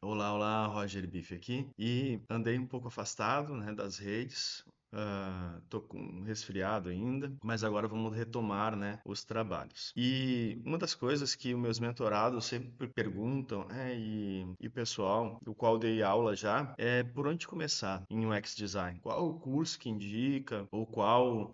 Olá, olá, Roger Bife aqui. E andei um pouco afastado, né, das redes. Tô com um resfriado ainda, mas agora vamos retomar, né, os trabalhos. E uma das coisas que os meus mentorados sempre perguntam, né, e o pessoal, do qual dei aula já, é por onde começar em UX Design. Qual o curso que indica, ou qual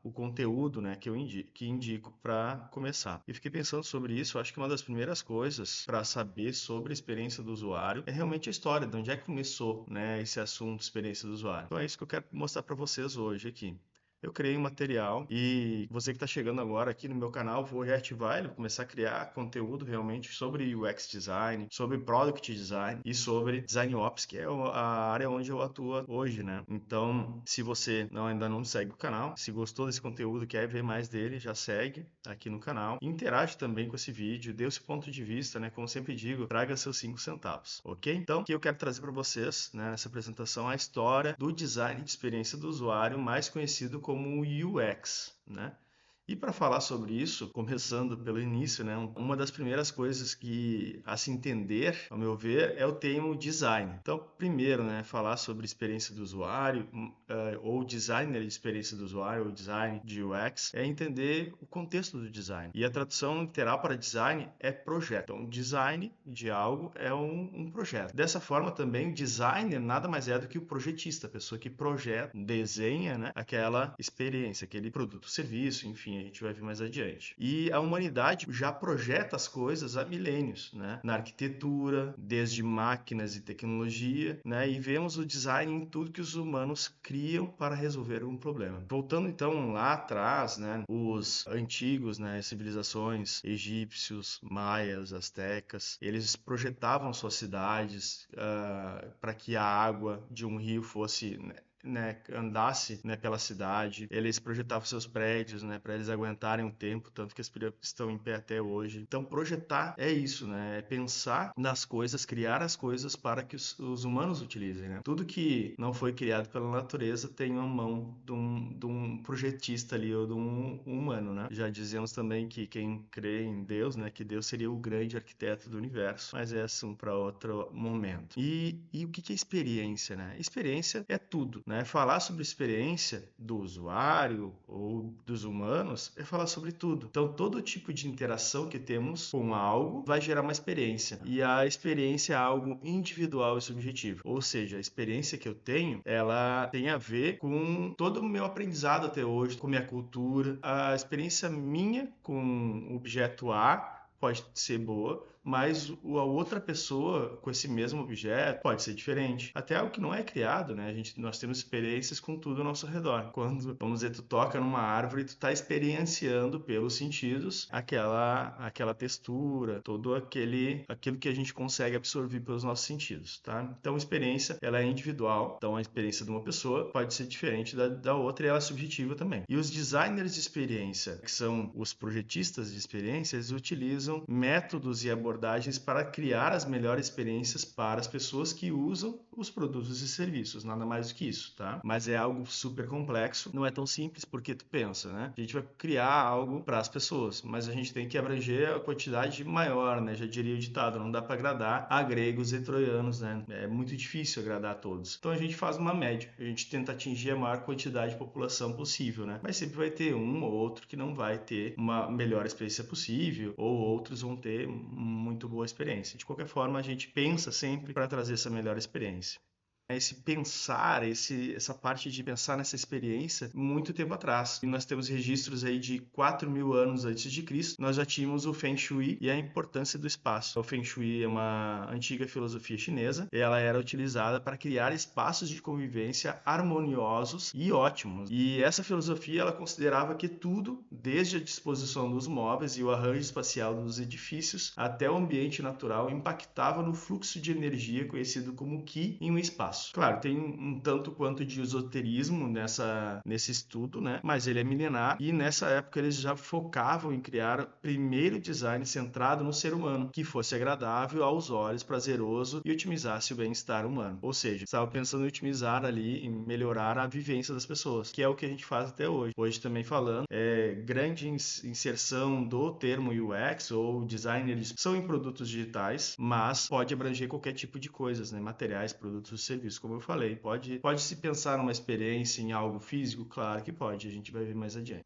o conteúdo, né, que indico para começar. E fiquei pensando sobre isso, acho que uma das primeiras coisas para saber sobre a experiência do usuário é realmente a história, de onde é que começou, né, esse assunto, experiência do usuário. Então é isso que eu quero mostrar para vocês hoje aqui. Eu criei um material e você que está chegando agora aqui no meu canal, vou reativar ele, vou começar a criar conteúdo realmente sobre UX Design, sobre Product Design e sobre Design Ops, que é a área onde eu atuo hoje, né? Então, se você ainda não segue o canal, se gostou desse conteúdo, quer ver mais dele, já segue aqui no canal. E interage também com esse vídeo, dê o seu ponto de vista, né? Como sempre digo, traga seus 5 centavos, ok? Então, o que eu quero trazer para vocês, né, nessa apresentação, é a história do design de experiência do usuário, mais conhecido como UX, né? E para falar sobre isso, começando pelo início, né, uma das primeiras coisas que a se entender, ao meu ver, é o termo design. Então, primeiro, né, falar sobre experiência do usuário, ou designer de experiência do usuário, ou design de UX, é entender o contexto do design. E a tradução literal para design é projeto. Então, design de algo é um projeto. Dessa forma, também, designer nada mais é do que o projetista, a pessoa que projeta, desenha, né, aquela experiência, aquele produto, serviço, enfim, a gente vai ver mais adiante. E a humanidade já projeta as coisas há milênios, né? Na arquitetura, desde máquinas e tecnologia, né? E vemos o design em tudo que os humanos criam para resolver um problema. Voltando então lá atrás, né? Os antigos, né? Civilizações egípcios, maias, astecas, eles projetavam suas cidades para que a água de um rio fosse, né, andasse, né, pela cidade. Eles projetavam seus prédios, né, para eles aguentarem o tempo, tanto que as pirâmides estão em pé até hoje. Então, projetar é isso, né, é pensar nas coisas, criar as coisas para que os humanos utilizem, né. Tudo que não foi criado pela natureza tem uma mão de um projetista ali, ou de um humano, né. Já dizemos também que quem crê em Deus, né, que Deus seria o grande arquiteto do universo, mas é assunto para outro momento. E o que é experiência, né? Experiência é tudo, né? Falar sobre experiência do usuário ou dos humanos é falar sobre tudo. Então, todo tipo de interação que temos com algo vai gerar uma experiência. E a experiência é algo individual e subjetivo. Ou seja, a experiência que eu tenho, ela tem a ver com todo o meu aprendizado até hoje, com minha cultura. A experiência minha com o objeto A pode ser boa, mas a outra pessoa com esse mesmo objeto pode ser diferente. Até o que não é criado, né? Nós temos experiências com tudo ao nosso redor. Quando, vamos dizer, tu toca numa árvore, tu está experienciando pelos sentidos aquela textura, todo aquilo que a gente consegue absorver pelos nossos sentidos, tá? Então, a experiência, ela é individual. Então, a experiência de uma pessoa pode ser diferente da outra e ela é subjetiva também. E os designers de experiência, que são os projetistas de experiência, eles utilizam métodos e abordagens para criar as melhores experiências para as pessoas que usam os produtos e serviços, nada mais do que isso, tá? Mas é algo super complexo, não é tão simples porque tu pensa, né? A gente vai criar algo para as pessoas, mas a gente tem que abranger a quantidade maior, né? Já diria o ditado, não dá para agradar a gregos e troianos, né? É muito difícil agradar a todos. Então a gente faz uma média, a gente tenta atingir a maior quantidade de população possível, né? Mas sempre vai ter um ou outro que não vai ter uma melhor experiência possível, ou outros vão ter muito boa experiência. De qualquer forma, a gente pensa sempre para trazer essa melhor experiência. Esse pensar, essa parte de pensar nessa experiência muito tempo atrás. E nós temos registros aí de 4.000 anos antes de Cristo, nós já tínhamos o Feng Shui e a importância do espaço. O Feng Shui é uma antiga filosofia chinesa e ela era utilizada para criar espaços de convivência harmoniosos e ótimos. E essa filosofia, ela considerava que tudo, desde a disposição dos móveis e o arranjo espacial dos edifícios até o ambiente natural, impactava no fluxo de energia conhecido como Qi em um espaço. espaço. Claro, tem um tanto quanto de esoterismo nesse estudo, né? Mas ele é milenar e nessa época eles já focavam em criar o primeiro design centrado no ser humano, que fosse agradável aos olhos, prazeroso e otimizasse o bem-estar humano. Ou seja, estava pensando em otimizar ali, em melhorar a vivência das pessoas, que é o que a gente faz até hoje. Hoje também falando, grande inserção do termo UX ou design, eles são em produtos digitais, mas pode abranger qualquer tipo de coisas, né? Materiais, produtos, serviços, como eu falei. Pode se pensar numa experiência em algo físico? Claro que pode, a gente vai ver mais adiante.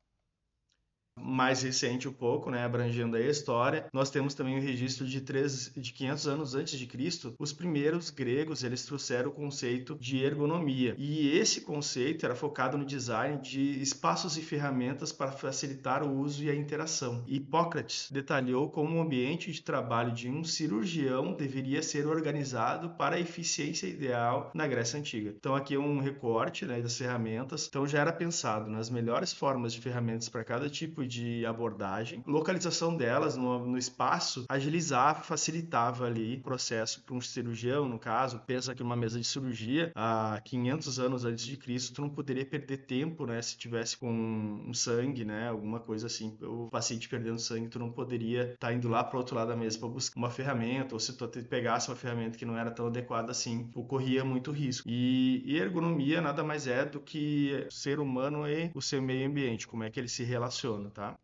Mais recente um pouco, né, abrangendo aí a história, nós temos também o registro de 500 anos antes de Cristo, os primeiros gregos, eles trouxeram o conceito de ergonomia, e esse conceito era focado no design de espaços e ferramentas para facilitar o uso e a interação. Hipócrates detalhou como o ambiente de trabalho de um cirurgião deveria ser organizado para a eficiência ideal na Grécia Antiga. Então aqui é um recorte, né, das ferramentas, então já era pensado nas melhores formas de ferramentas para cada tipo de abordagem, localização delas no espaço agilizava, facilitava ali o processo para um cirurgião, no caso, pensa que uma mesa de cirurgia há 500 anos antes de Cristo, tu não poderia perder tempo, né, se tivesse com um sangue, né, alguma coisa assim, o paciente perdendo sangue, tu não poderia estar indo lá para o outro lado da mesa para buscar uma ferramenta, ou se tu pegasse uma ferramenta que não era tão adequada assim, ocorria muito risco. E ergonomia nada mais é do que o ser humano e o seu meio ambiente, como é que ele se relaciona, tá?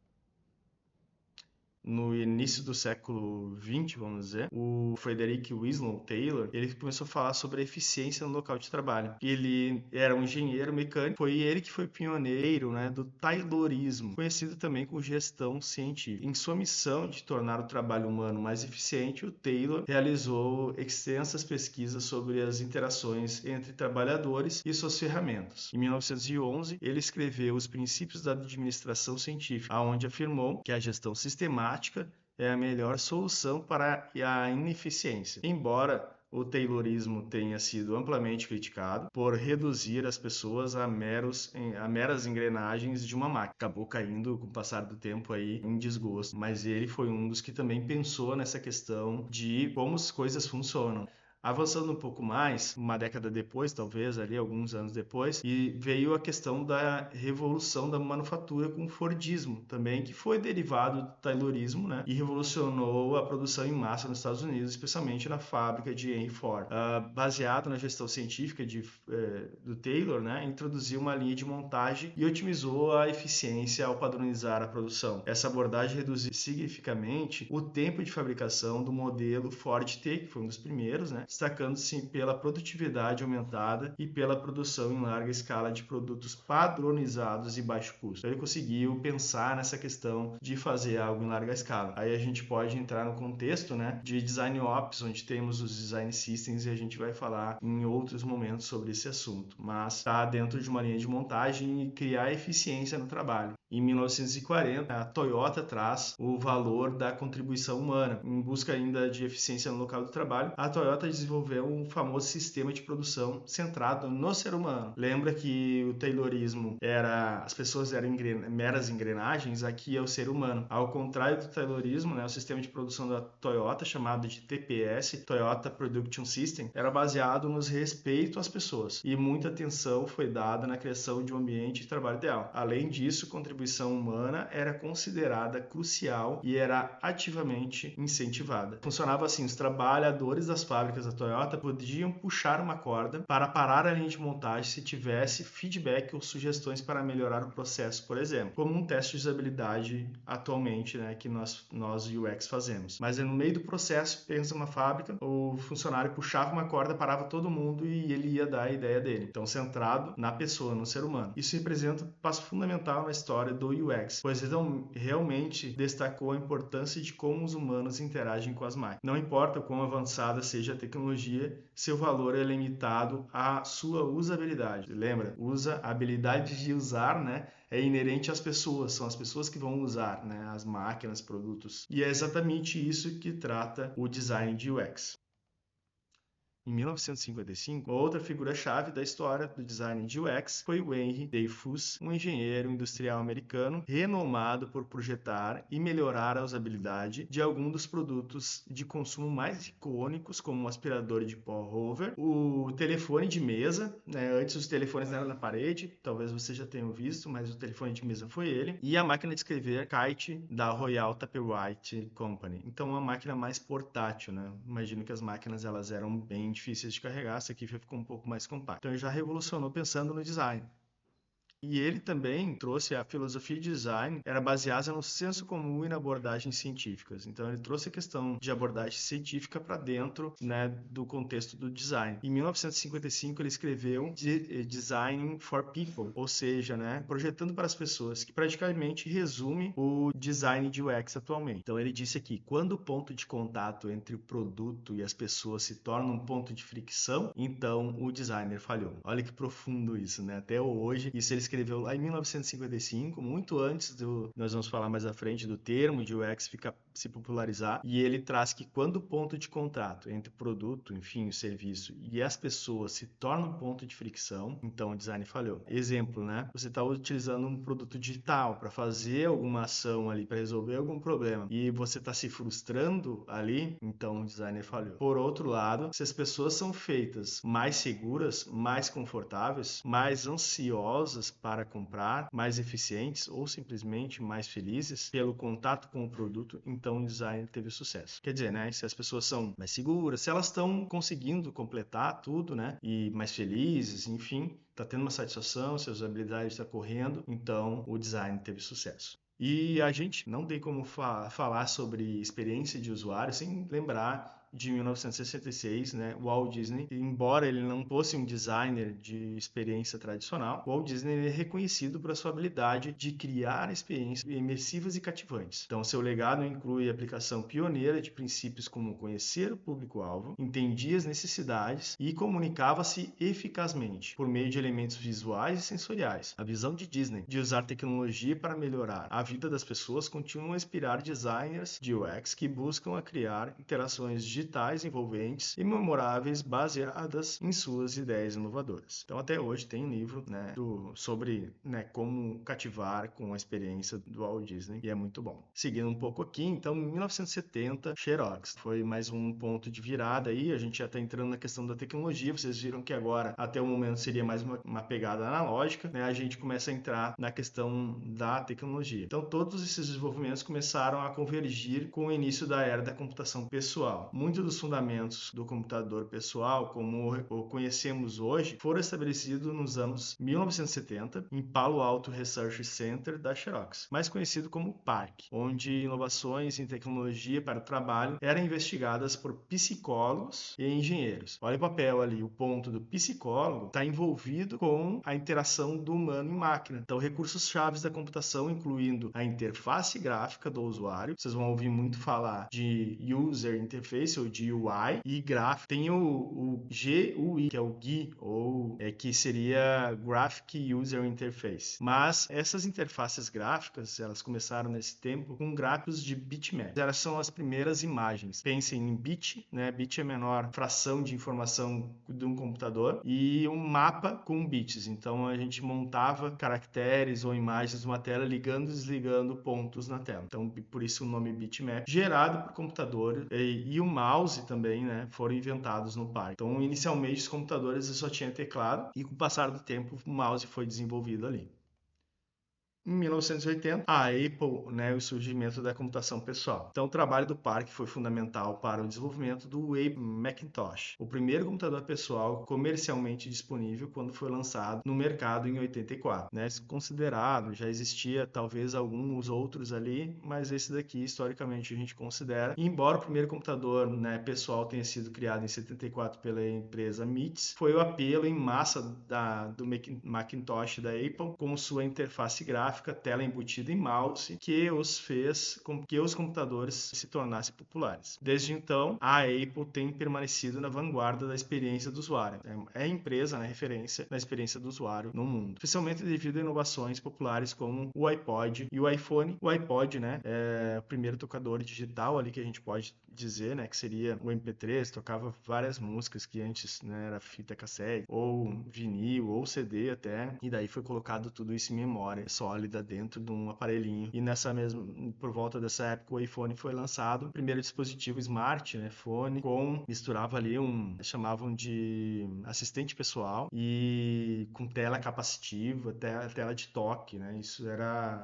No início do século XX, vamos dizer, o Frederick Winslow Taylor, ele começou a falar sobre a eficiência no local de trabalho. Ele era um engenheiro mecânico, foi ele que foi pioneiro, né, do Taylorismo, conhecido também como gestão científica. Em sua missão de tornar o trabalho humano mais eficiente, o Taylor realizou extensas pesquisas sobre as interações entre trabalhadores e suas ferramentas. Em 1911, ele escreveu Os Princípios da Administração Científica, onde afirmou que a gestão sistemática é a melhor solução para a ineficiência. Embora o Taylorismo tenha sido amplamente criticado por reduzir as pessoas a meras engrenagens de uma máquina. Acabou caindo com o passar do tempo aí em desgosto, mas ele foi um dos que também pensou nessa questão de como as coisas funcionam. Avançando um pouco mais, uma década depois, talvez, ali alguns anos depois, e veio a questão da revolução da manufatura com o Fordismo também, que foi derivado do Taylorismo, né? E revolucionou a produção em massa nos Estados Unidos, especialmente na fábrica de Henry Ford. Baseado na gestão científica do Taylor, né? Introduziu uma linha de montagem e otimizou a eficiência ao padronizar a produção. Essa abordagem reduziu significativamente o tempo de fabricação do modelo Ford T, que foi um dos primeiros, né? Destacando-se pela produtividade aumentada e pela produção em larga escala de produtos padronizados e baixo custo. Então, ele conseguiu pensar nessa questão de fazer algo em larga escala. Aí a gente pode entrar no contexto, né, de Design Ops, onde temos os Design Systems, e a gente vai falar em outros momentos sobre esse assunto. Mas está dentro de uma linha de montagem e criar eficiência no trabalho. Em 1940, a Toyota traz o valor da contribuição humana. Em busca ainda de eficiência no local do trabalho, a Toyota desenvolveu um famoso sistema de produção centrado no ser humano. Lembra que o Taylorismo as pessoas eram meras engrenagens, aqui é o ser humano. Ao contrário do Taylorismo, né, o sistema de produção da Toyota, chamado de TPS, Toyota Production System, era baseado nos respeito às pessoas e muita atenção foi dada na criação de um ambiente de trabalho ideal. Além disso, a contribuição humana era considerada crucial e era ativamente incentivada. Funcionava assim, os trabalhadores das fábricas da Toyota podiam puxar uma corda para parar a linha de montagem se tivesse feedback ou sugestões para melhorar o processo, por exemplo, como um teste de usabilidade atualmente, né, que nós UX fazemos. Mas no meio do processo, pensa uma fábrica, o funcionário puxava uma corda, parava todo mundo e ele ia dar a ideia dele. Então, centrado na pessoa, no ser humano. Isso representa um passo fundamental na história do UX, pois ele realmente destacou a importância de como os humanos interagem com as máquinas. Não importa o quão avançada seja a tecnologia, seu valor é limitado à sua usabilidade. Lembra? A habilidade de usar, né, é inerente às pessoas, são as pessoas que vão usar, né, as máquinas, produtos. E é exatamente isso que trata o design de UX. Em 1955, outra figura-chave da história do design de UX foi o Henry Dreyfuss, um engenheiro industrial americano renomado por projetar e melhorar a usabilidade de alguns dos produtos de consumo mais icônicos, como o aspirador de pó Hoover, o telefone de mesa, né? Antes os telefones eram na parede, talvez você já tenha visto, mas o telefone de mesa foi ele, e a máquina de escrever Kite da Royal Typewriter Company. Então, uma máquina mais portátil, né? Imagino que as máquinas elas eram bem difíceis de carregar, essa aqui ficou um pouco mais compacta. Então, ele já revolucionou pensando no design. E ele também trouxe a filosofia de design, era baseada no senso comum e na abordagens científicas. Então, ele trouxe a questão de abordagem científica para dentro, né, do contexto do design. Em 1955, ele escreveu Design for People, ou seja, né, projetando para as pessoas, que praticamente resume o design de UX atualmente. Então, ele disse aqui, quando o ponto de contato entre o produto e as pessoas se torna um ponto de fricção, então o designer falhou. Olha que profundo isso, né? Até hoje, isso ele escreveu lá em 1955, muito antes nós vamos falar mais à frente do termo de UX se popularizar, e ele traz que quando o ponto de contato entre o produto, enfim, o serviço e as pessoas se torna um ponto de fricção, então o design falhou. Exemplo, né? Você está utilizando um produto digital para fazer alguma ação ali, para resolver algum problema, e você está se frustrando ali, então o designer falhou. Por outro lado, se as pessoas são feitas mais seguras, mais confortáveis, mais ansiosas para comprar, mais eficientes ou simplesmente mais felizes pelo contato com o produto, então o design teve sucesso. Quer dizer, né, se as pessoas são mais seguras, se elas estão conseguindo completar tudo, né, e mais felizes, enfim, está tendo uma satisfação, se a usabilidade está correndo, então o design teve sucesso. E a gente não tem como falar sobre experiência de usuário sem lembrar de 1966, né, o Walt Disney, embora ele não fosse um designer de experiência tradicional, o Walt Disney é reconhecido por sua habilidade de criar experiências imersivas e cativantes. Então, seu legado inclui a aplicação pioneira de princípios como conhecer o público-alvo, entendia as necessidades e comunicava-se eficazmente por meio de elementos visuais e sensoriais. A visão de Disney de usar tecnologia para melhorar a vida das pessoas continua a inspirar designers de UX que buscam criar interações digitais envolventes e memoráveis baseadas em suas ideias inovadoras. Então, até hoje tem um livro, né, sobre, né, como cativar com a experiência do Walt Disney e é muito bom. Seguindo um pouco aqui, então, em 1970, Xerox foi mais um ponto de virada aí, a gente já está entrando na questão da tecnologia, vocês viram que agora, até o momento, seria mais uma pegada analógica, né, a gente começa a entrar na questão da tecnologia. Então, todos esses desenvolvimentos começaram a convergir com o início da era da computação pessoal. Muitos dos fundamentos do computador pessoal, como o conhecemos hoje, foram estabelecidos nos anos 1970 em Palo Alto Research Center da Xerox, mais conhecido como PARC, onde inovações em tecnologia para o trabalho eram investigadas por psicólogos e engenheiros. Olha o papel ali, o ponto do psicólogo está envolvido com a interação do humano em máquina. Então, recursos chaves da computação, incluindo a interface gráfica do usuário, vocês vão ouvir muito falar de User Interface ou de UI, e gráfico. Tem o GUI, que é o GUI, ou que seria Graphic User Interface. Mas essas interfaces gráficas, elas começaram nesse tempo com gráficos de bitmap. Elas são as primeiras imagens. Pensem em bit, né? Bit é a menor fração de informação de um computador, e um mapa com bits. Então a gente montava caracteres ou imagens de uma tela ligando e desligando pontos na tela. Então por isso o nome bitmap, gerado por computador, e o mouse também, né, foram inventados no parque. Então inicialmente os computadores só tinham teclado, e com o passar do tempo o mouse foi desenvolvido ali. Em 1980, a Apple, né, o surgimento da computação pessoal. Então, o trabalho do Park foi fundamental para o desenvolvimento do Apple Macintosh, o primeiro computador pessoal comercialmente disponível quando foi lançado no mercado em 84. Né, considerado, já existia talvez alguns outros ali, mas esse daqui, historicamente, a gente considera. E, embora o primeiro computador, né, pessoal tenha sido criado em 74 pela empresa MITS, foi o apelo em massa do Macintosh da Apple, com sua interface gráfica, tela embutida e mouse, que fez com que os computadores se tornassem populares. Desde então, a Apple tem permanecido na vanguarda da experiência do usuário. É a empresa, né, referência na experiência do usuário no mundo, especialmente devido a inovações populares como o iPod e o iPhone. O iPod, né, é o primeiro tocador digital ali que a gente pode dizer, né, que seria o MP3, tocava várias músicas que antes, né, era fita cassete, ou vinil, ou CD até, e daí foi colocado tudo isso em memória sólida dentro de um aparelhinho. E nessa mesma, por volta dessa época, o iPhone foi lançado, o primeiro dispositivo smart, né, fone, misturava ali chamavam de assistente pessoal e com tela capacitiva, tela de toque, né, isso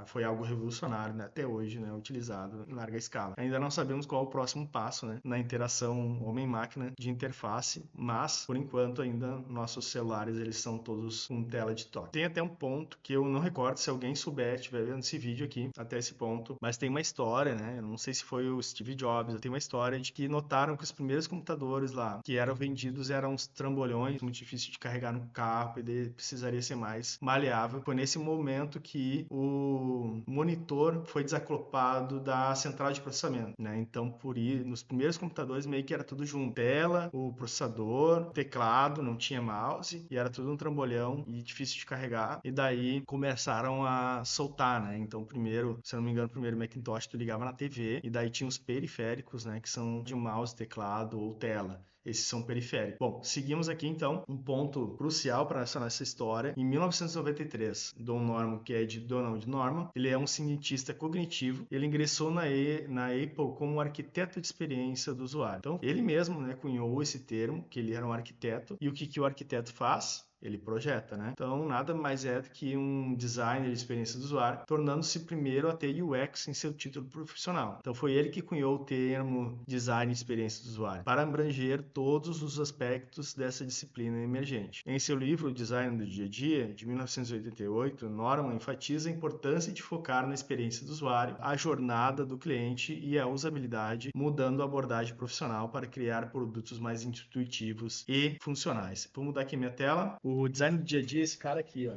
foi algo revolucionário, né, até hoje, né, utilizado em larga escala. Ainda não sabemos qual é o próximo passo, né, na interação homem-máquina de interface, mas, por enquanto, ainda nossos celulares, eles são todos com tela de toque. Tem até um ponto que eu não recordo, se alguém souber, estiver vendo esse vídeo aqui, até esse ponto, mas tem uma história, né, eu não sei se foi o Steve Jobs, tem uma história de que notaram que os primeiros computadores lá que eram vendidos eram uns trambolhões, muito difícil de carregar no carro, ele precisaria ser mais maleável. Foi nesse momento que o monitor foi desacoplado da central de processamento, né? Então, nos primeiros computadores meio que era tudo junto. Tela, o processador, teclado, não tinha mouse, e era tudo um trambolhão e difícil de carregar. E daí começaram a soltar, né? Então, primeiro, se eu não me engano, primeiro Macintosh tu ligava na TV, e daí tinha os periféricos, né? Que são de mouse, teclado ou tela. Esses são periféricos. Bom, seguimos aqui então um ponto crucial para essa nossa história. Em 1993, Don Norman, que é de Donald Norman, ele é um cientista cognitivo. Ele ingressou na Apple como arquiteto de experiência do usuário. Então, ele mesmo, né, cunhou esse termo, que ele era um arquiteto. E o que o arquiteto faz? Ele projeta, né? Então, nada mais é do que um designer de experiência do usuário, tornando-se primeiro a ter UX em seu título profissional. Então, foi ele que cunhou o termo design de experiência do usuário, para abranger todos os aspectos dessa disciplina emergente. Em seu livro O Design do Dia a Dia, de 1988, Norman enfatiza a importância de focar na experiência do usuário, a jornada do cliente e a usabilidade, mudando a abordagem profissional para criar produtos mais intuitivos e funcionais. Vou mudar aqui minha tela. O design do dia a dia é esse cara aqui, ó.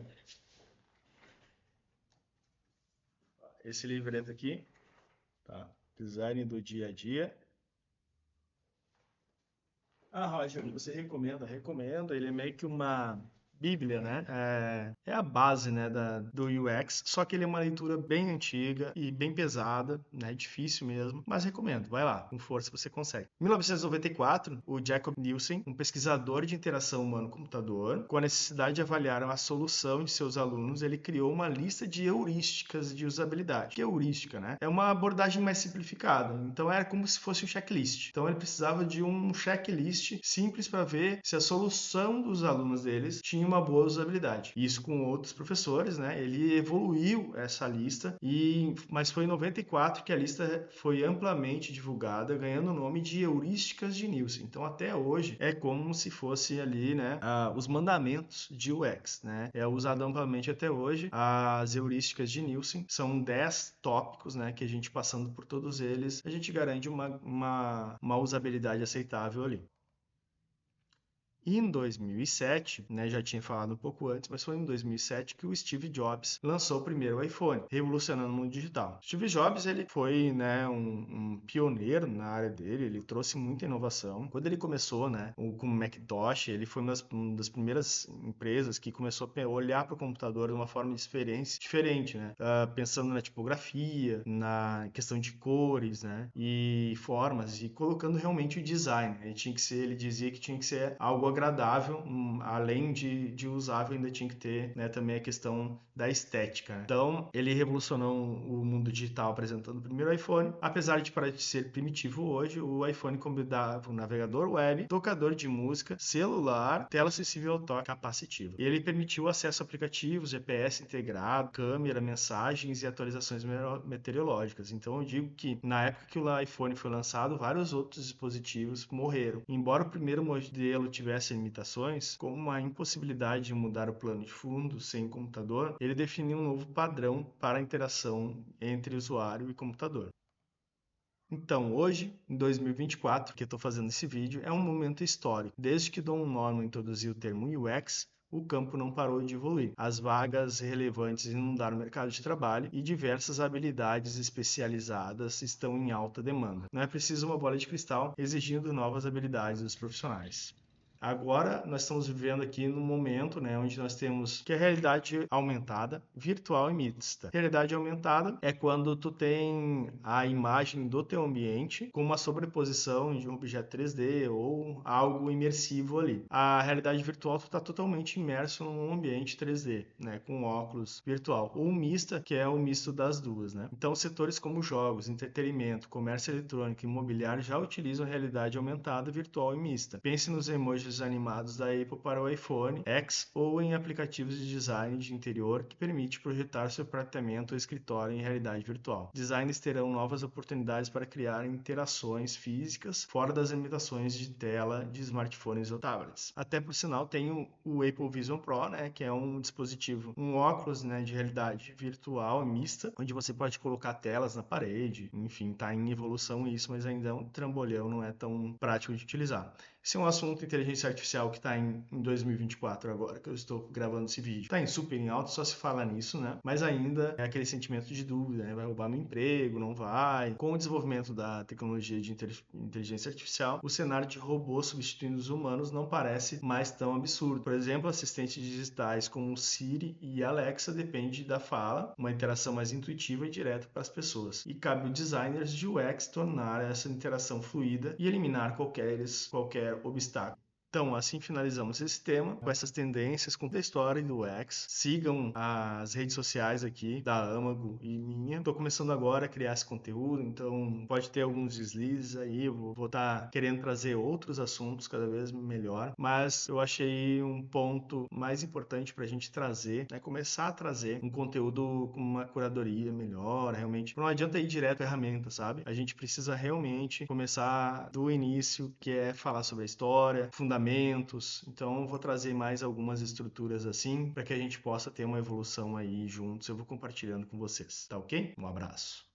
Esse livreto aqui, tá? Design do dia a dia. Ah, Roger, você recomenda? Recomendo. Ele é meio que uma Bíblia, né? É a base, né, do UX, só que ele é uma leitura bem antiga e bem pesada, né? Difícil mesmo, mas recomendo. Vai lá, com força você consegue. Em 1994, o Jacob Nielsen, um pesquisador de interação humano-computador, com a necessidade de avaliar a solução de seus alunos, ele criou uma lista de heurísticas de usabilidade. Que heurística, né? É uma abordagem mais simplificada. Então era como se fosse um checklist. Então ele precisava de um checklist simples para ver se a solução dos alunos deles tinha uma boa usabilidade. Isso com outros professores, né? Ele evoluiu essa lista, mas foi em 94 que a lista foi amplamente divulgada, ganhando o nome de heurísticas de Nielsen. Então até hoje é como se fosse ali, né, os mandamentos de UX, né? É usado amplamente até hoje. As heurísticas de Nielsen são 10 tópicos, né, que a gente passando por todos eles, a gente garante uma usabilidade aceitável ali. E em 2007, né, já tinha falado um pouco antes, mas foi em 2007 que o Steve Jobs lançou o primeiro iPhone, revolucionando o mundo digital. Steve Jobs, ele foi, né, um pioneiro na área dele, ele trouxe muita inovação. Quando ele começou, né, com o Macintosh, ele foi uma das primeiras empresas que começou a olhar para o computador de uma forma diferente, né, pensando na tipografia, na questão de cores, né, e formas, e colocando realmente o design. Ele dizia que tinha que ser algo agradável, além de usável, ainda tinha que ter, né, também a questão da estética. Então, ele revolucionou o mundo digital apresentando o primeiro iPhone. Apesar de parecer ser primitivo hoje, o iPhone combinava um navegador web, tocador de música, celular, tela acessível ao toque, capacitiva. E ele permitiu acesso a aplicativos, GPS integrado, câmera, mensagens e atualizações meteorológicas. Então, eu digo que na época que o iPhone foi lançado, vários outros dispositivos morreram. Embora o primeiro modelo tivesse limitações, como a impossibilidade de mudar o plano de fundo sem computador, ele definiu um novo padrão para a interação entre usuário e computador. Então, hoje, em 2024, que eu estou fazendo esse vídeo, é um momento histórico. Desde que Don Norman introduziu o termo UX, o campo não parou de evoluir. As vagas relevantes inundaram o mercado de trabalho e diversas habilidades especializadas estão em alta demanda. Não é preciso uma bola de cristal exigindo novas habilidades dos profissionais. Agora nós estamos vivendo aqui num momento, né, onde nós temos que a realidade aumentada, virtual e mista. Realidade aumentada é quando tu tem a imagem do teu ambiente com uma sobreposição de um objeto 3D ou algo imersivo ali. A realidade virtual tu está totalmente imerso num ambiente 3D, né, com óculos virtual. Ou mista, que é o misto das duas, né? Então setores como jogos, entretenimento, comércio eletrônico e imobiliário já utilizam realidade aumentada, virtual e mista. Pense nos emojis animados da Apple para o iPhone X ou em aplicativos de design de interior que permite projetar seu apartamento ou escritório em realidade virtual. Designers terão novas oportunidades para criar interações físicas fora das limitações de tela de smartphones ou tablets. Até por sinal tem o Apple Vision Pro, né, que é um dispositivo, um óculos, né, de realidade virtual mista, onde você pode colocar telas na parede, enfim, está em evolução isso, mas ainda é um trambolhão, não é tão prático de utilizar. Esse é um assunto inteligência artificial que está em 2024 agora, que eu estou gravando esse vídeo. Está em super em alto, só se fala nisso, né? Mas ainda é aquele sentimento de dúvida, né? Vai roubar meu emprego, não vai? Com o desenvolvimento da tecnologia de inteligência artificial, o cenário de robôs substituindo os humanos não parece mais tão absurdo. Por exemplo, assistentes digitais como Siri e Alexa depende da fala, uma interação mais intuitiva e direta para as pessoas. E cabe aos designers de UX tornar essa interação fluida e eliminar qualquer obstáculo. Então, assim finalizamos esse tema, com essas tendências, com a história do UX. Sigam as redes sociais aqui, da Amago e minha. Estou começando agora a criar esse conteúdo, então pode ter alguns deslizes aí. Eu vou estar querendo trazer outros assuntos cada vez melhor, mas eu achei um ponto mais importante para a gente trazer, né, começar a trazer um conteúdo com uma curadoria melhor, realmente. Não adianta ir direto à ferramenta, sabe? A gente precisa realmente começar do início, que é falar sobre a história, fundamentos. Então, eu vou trazer mais algumas estruturas assim, para que a gente possa ter uma evolução aí juntos. Eu vou compartilhando com vocês, tá ok? Um abraço.